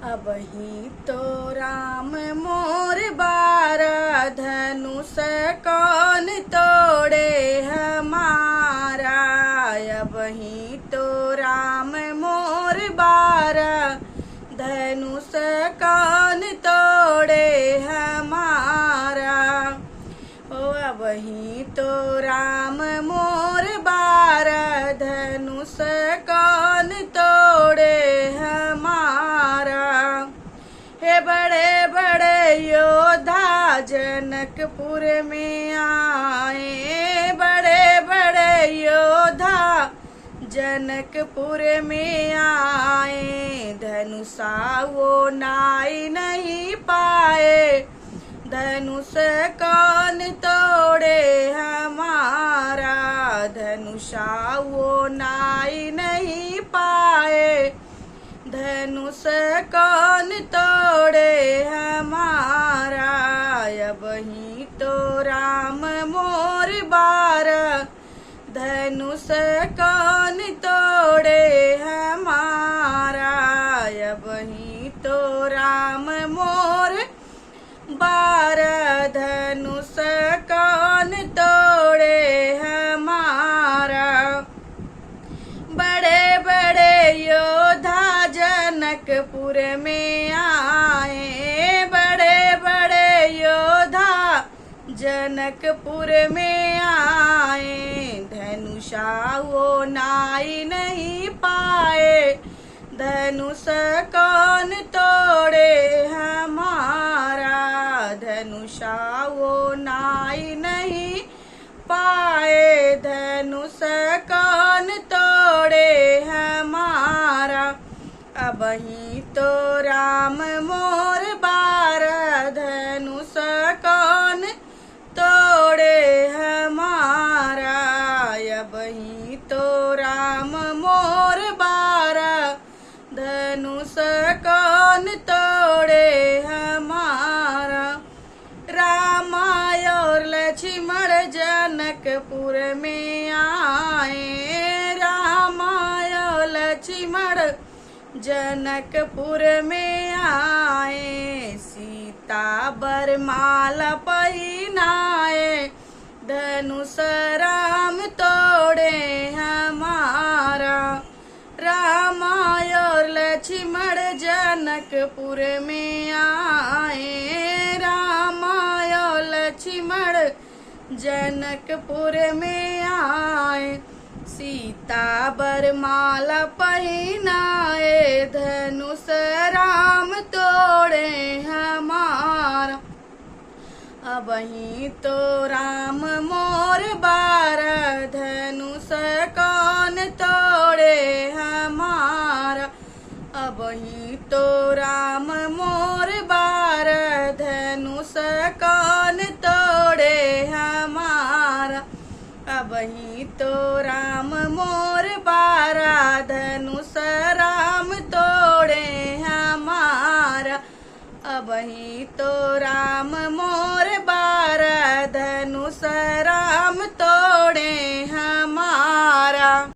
अबही तो राम मोर बारा धनुष कौन तोड़े हमारा। अबही तो राम मोर बारा धनुष कौन तोड़े हमारा। ओ अबही तो राम मोर बारा धनुष कौन तोड़े हमारा। हे बड़े बड़े योद्धा जनकपुर में आए, बड़े बड़े योद्धा जनकपुर में आए। धनुषा वो नाई नहीं पाए, धनुष कौन तोड़े हमारा। धनुषा वो नाई नहीं पाए, धनुष कौन तोड़े हमारा। अबही तो राम मोर बारा धनुष कौन तोड़े हमारा। अबही तो राम मोर बारा धनुष कौन तोड़े हमारा। बड़े बड़े योद्धा जनकपुर में आए, बड़े बड़े योद्धा जनकपुर में आए। धनुषा वो नाई नहीं पाए, धनुष कौन तोड़े हमारा। धनुषा वो नाई नहीं पाए, धनुष कौन तोड़े हमारा। अबही तो राम मोर बारा धनुष कौन तोड़े हमारा। अबही तो राम मोर बारा धनुष कौन तोड़े हमारा। राम और लक्ष्मण जनकपुर में आए, राम और लक्ष्मण जनकपुर में आए। सीता बरमाला पहिनाए, धनुष राम तोड़े हमारा। राम और लक्ष्मण जनकपुर में आए, राम और लक्ष्मण जनकपुर में आए। सीता बरमाला पहिनाए, धनुष राम तोड़े हमारा। अबही तो राम मोर बारा धनुष कौन तोड़े हमारा। अबही तो राम मोर बारा धनुष कौन तोड़े हमारा। अबही तो राम मोर बारा धनुष राम तोड़े हमारा। अबही तो राम मोर